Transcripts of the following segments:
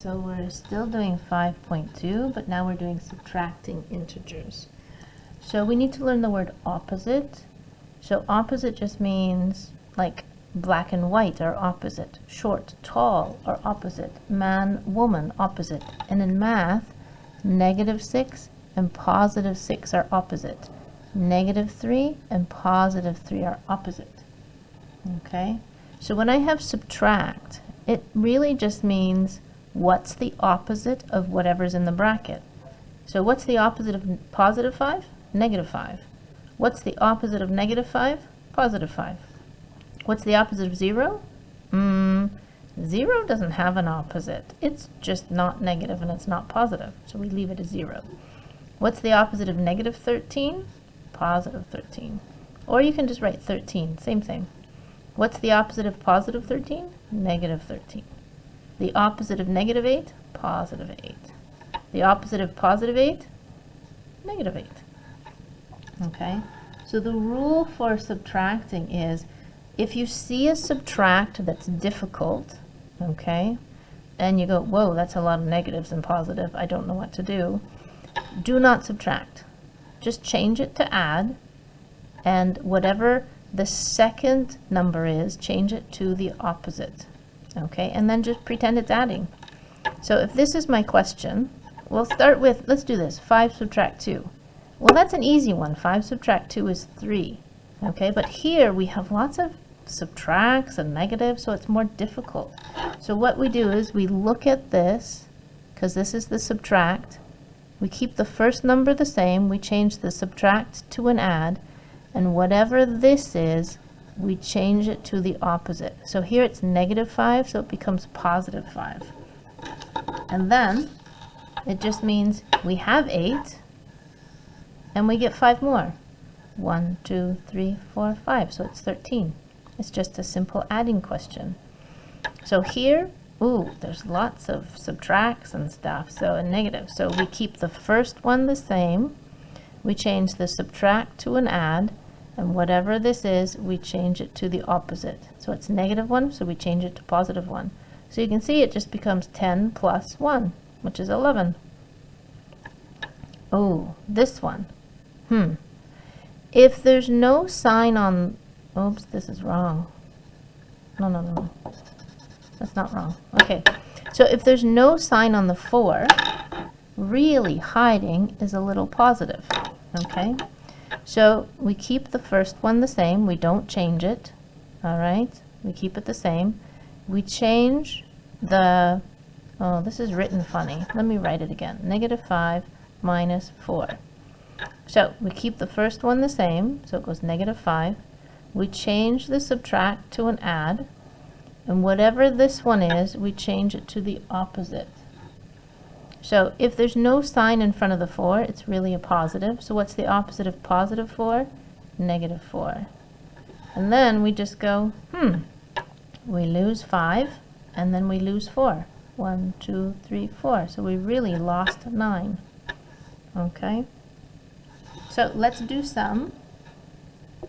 So we're still doing 5.2, but now we're doing subtracting integers. So we need to learn the word opposite. So opposite just means like black and white are opposite, short, tall are opposite, man, woman, opposite. And in math, -6 and +6 are opposite. -3 and +3 are opposite. Okay? So when I have subtract, it really just means what's the opposite of whatever's in the bracket. So what's the opposite of +5? -5. What's the opposite of -5? +5. What's the opposite of 0? 0 doesn't have an opposite. It's just not negative and it's not positive. So we leave it as 0. What's the opposite of -13? +13. Or you can just write 13, same thing. What's the opposite of +13? -13. The opposite of -8? +8. The opposite of +8? -8. Okay, so the rule for subtracting is if you see a subtract that's difficult, okay, and you go, whoa, that's a lot of negatives and positive, I don't know what to do not subtract. Just change it to add, and whatever the second number is, change it to the opposite. Okay, and then just pretend it's adding. So if this is my question, we'll start with, let's do this, 5 subtract 2. Well, that's an easy one. 5 subtract 2 is 3. Okay, but here we have lots of subtracts and negatives, so it's more difficult. So what we do is we look at this, because this is the subtract. We keep the first number the same. We change the subtract to an add. And whatever this is, we change it to the opposite. So here it's -5, so it becomes +5. And then it just means we have 8, and we get 5 more. 1, 2, 3, 4, 5, so it's 13. It's just a simple adding question. So here, ooh, there's lots of subtracts and stuff, so a negative. So we keep the first one the same. We change the subtract to an add. And whatever this is, we change it to the opposite. So it's -1, so we change it to +1. So you can see it just becomes 10 plus 1, which is 11. Oh, this one. If there's no sign on, oops, this is wrong. No. That's not wrong. Okay, so if there's no sign on the 4, really hiding is a little positive, okay? So we keep the first one the same, we don't change it, all right? We keep it the same. We change the, oh, this is written funny. Let me write it again. -5 minus 4. So we keep the first one the same, so it goes -5. We change the subtract to an add, and whatever this one is, we change it to the opposite. So if there's no sign in front of the 4, it's really a positive. So what's the opposite of +4? -4. And then we just go, we lose 5, and then we lose 4. 1, 2, 3, 4. So we really lost 9. Okay? So let's do some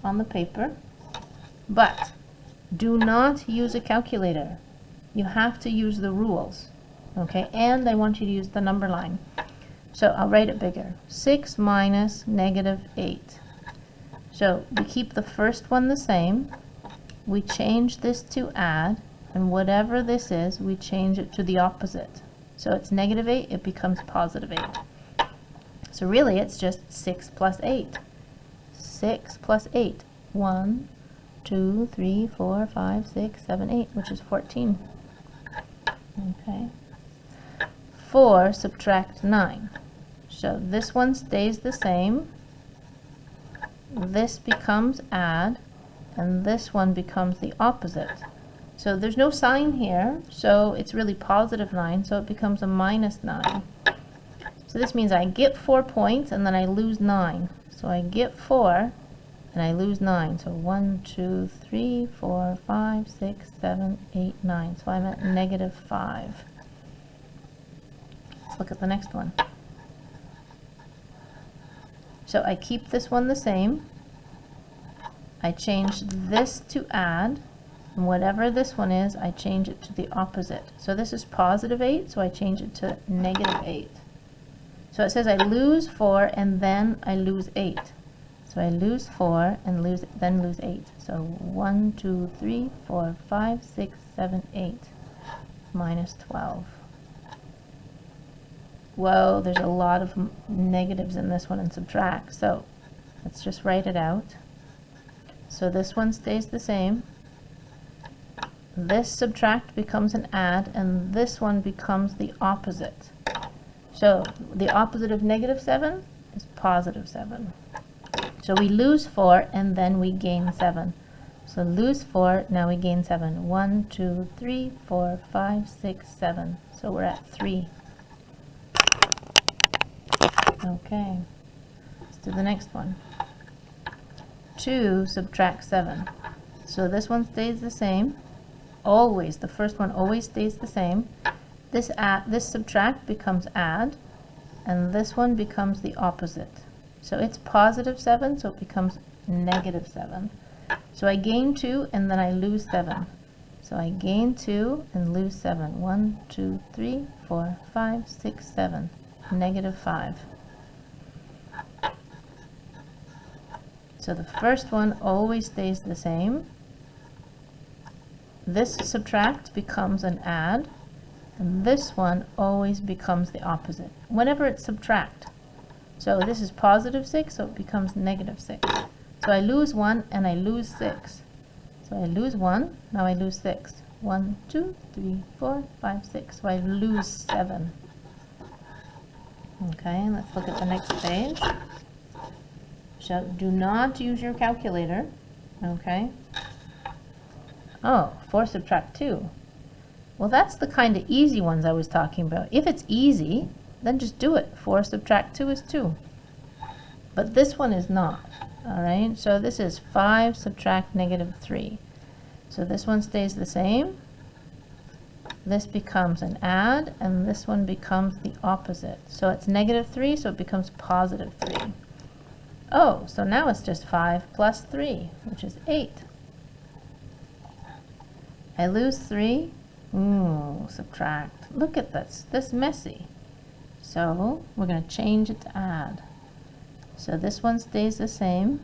on the paper. But do not use a calculator. You have to use the rules. Okay, and I want you to use the number line. So I'll write it bigger. 6 minus -8. So we keep the first one the same. We change this to add, and whatever this is, we change it to the opposite. So it's -8, it becomes +8. So really it's just 6 plus 8. 6 plus 8. 1, 2, 3, 4, 5, 6, 7, 8, which is 14. Okay. 4 subtract 9. So this one stays the same. This becomes add, and this one becomes the opposite. So there's no sign here, so it's really +9, so it becomes a -9. So this means I get 4 points, and then I lose 9. So I get 4, and I lose 9. So 1, 2, 3, 4, 5, 6, 7, 8, 9. So I'm at -5. Let's look at the next one. So I keep this one the same. I change this to add, And whatever this one is, I change it to the opposite. So this is positive 8, so I change it to negative 8. So it says I lose 4 and then I lose 8. So I lose 4 and then lose 8. So 1, 2, 3, 4, 5, 6, 7, 8. Minus 12. Whoa, there's a lot of negatives in this one and subtract. So let's just write it out. So this one stays the same. This subtract becomes an add, and this one becomes the opposite. So the opposite of negative 7 is positive 7. So we lose 4 and then we gain 7. So lose 4, now we gain 7. 1, 2, 3, 4, 5, 6, 7. So we're at 3. Okay, let's do the next one. 2 subtract 7. So this one stays the same. Always, the first one always stays the same. This subtract becomes add, and this one becomes the opposite. So it's positive 7, so it becomes negative 7. So I gain 2 and then I lose 7. So I gain 2 and lose 7. 1, 2, 3, 4, 5, 6, 7. Negative 5. So the first one always stays the same. This subtract becomes an add, and this one always becomes the opposite whenever it's subtract. So this is positive 6, so it becomes negative 6. So I lose 1 and I lose 6. So I lose 1, now I lose 6. 1, 2, 3, 4, 5, 6. So I lose 7. Okay, let's look at the next page. So do not use your calculator. Okay. Oh, 4 subtract 2. Well, that's the kind of easy ones I was talking about. If it's easy, then just do it. 4 subtract 2 is 2. But this one is not. All right, so this is 5 subtract negative 3. So this one stays the same. This becomes an add, and this one becomes the opposite. So it's negative 3, so it becomes positive 3. Oh, so now it's just 5 plus 3, which is 8. I lose 3. Ooh, subtract. Look at this. This messy. So we're going to change it to add. So this one stays the same.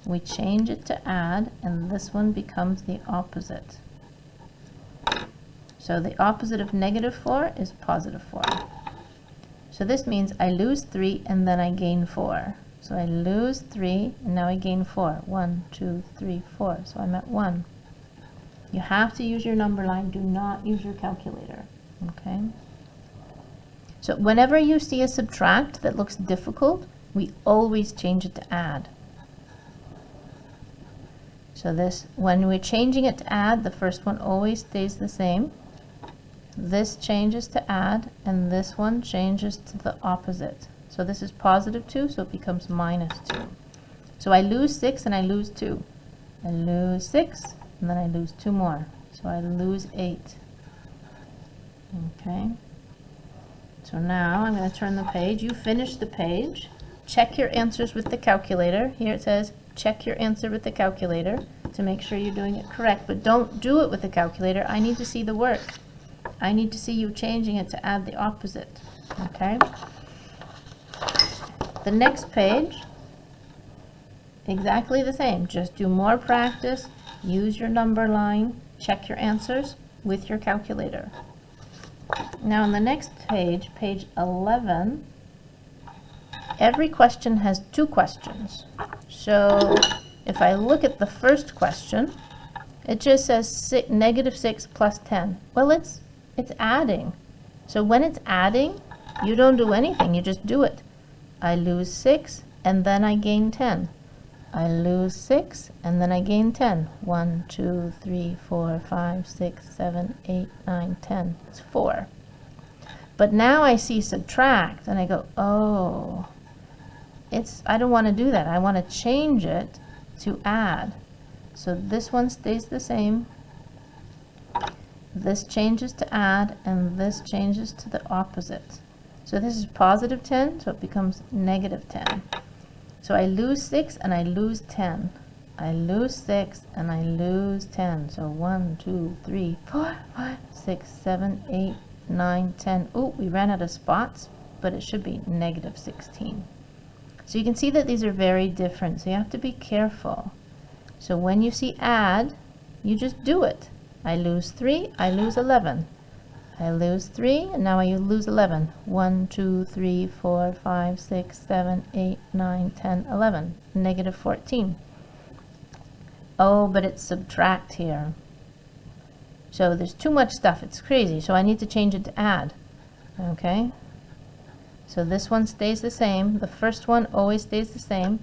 We change it to add, and this one becomes the opposite. So the opposite of negative 4 is positive 4. So this means I lose 3 and then I gain 4. So I lose 3 and now I gain 4. 1, 2, 3, 4. So I'm at 1. You have to use your number line. Do not use your calculator. Okay? So whenever you see a subtract that looks difficult, we always change it to add. So this, when we're changing it to add, the first one always stays the same. This changes to add, and this one changes to the opposite. So this is positive 2, so it becomes minus 2. So I lose 6 and I lose 2. I lose 6, and then I lose 2 more. So I lose 8. Okay. So now I'm going to turn the page. You finish the page. Check your answers with the calculator. Here it says, check your answer with the calculator to make sure you're doing it correct. But don't do it with the calculator. I need to see the work. I need to see you changing it to add the opposite. Okay? The next page, exactly the same. Just do more practice. Use your number line. Check your answers with your calculator. Now on the next page, page 11, every question has 2 questions. So if I look at the first question, it just says negative 6 plus 10. Well, it's adding. So when it's adding, you don't do anything. You just do it. I lose 6 and then I gain 10. I lose 6 and then I gain 10. 1, 2, 3, 4, 5, 6, 7, 8, 9, 10. It's 4. But now I see subtract and I go, oh, I don't want to do that. I want to change it to add. So this one stays the same. This changes to add, and this changes to the opposite. So this is positive 10, so it becomes negative 10. So I lose 6 and I lose 10. I lose 6, and I lose 10. So 1, 2, 3, 4, 5, 6, 7, 8, 9, 10. Oh, we ran out of spots, but it should be negative 16. So you can see that these are very different, so you have to be careful. So when you see add, you just do it. I lose 3, I lose 11. I lose 3, and now I lose 11. 1, 2, 3, 4, 5, 6, 7, 8, 9, 10, 11. Negative 14. Oh, but it's subtract here. So there's too much stuff. It's crazy. So I need to change it to add. Okay? So this one stays the same. The first one always stays the same.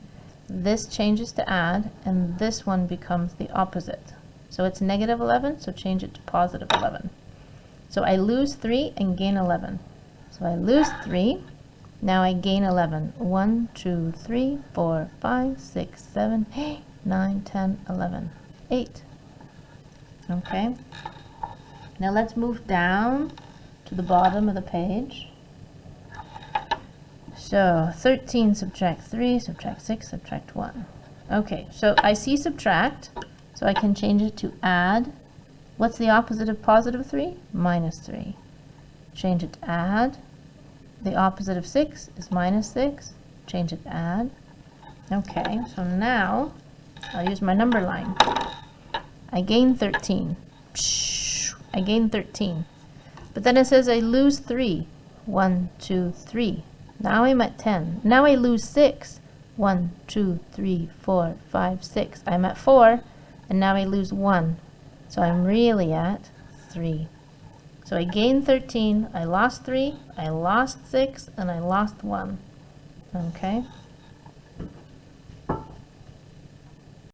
This changes to add, and this one becomes the opposite. So it's negative 11, so change it to positive 11. So I lose 3 and gain 11. So I lose 3, now I gain 11. 1, 2, 3, 4, 5, 6, 7, 8, 9, 10, 11. 8. Okay. Now let's move down to the bottom of the page. So 13 subtract 3, subtract 6, subtract 1. Okay, so I see subtract, so I can change it to add. What's the opposite of positive 3? Minus 3. Change it to add. The opposite of 6 is minus 6. Change it to add. Okay, so now I'll use my number line. I gain 13. I gain 13. But then it says I lose 3. 1, 2, 3. Now I'm at 10. Now I lose 6. 1, 2, 3, 4, 5, 6. I'm at 4, and now I lose 1. So I'm really at 3. So I gained 13, I lost 3, I lost 6, and I lost 1. Okay?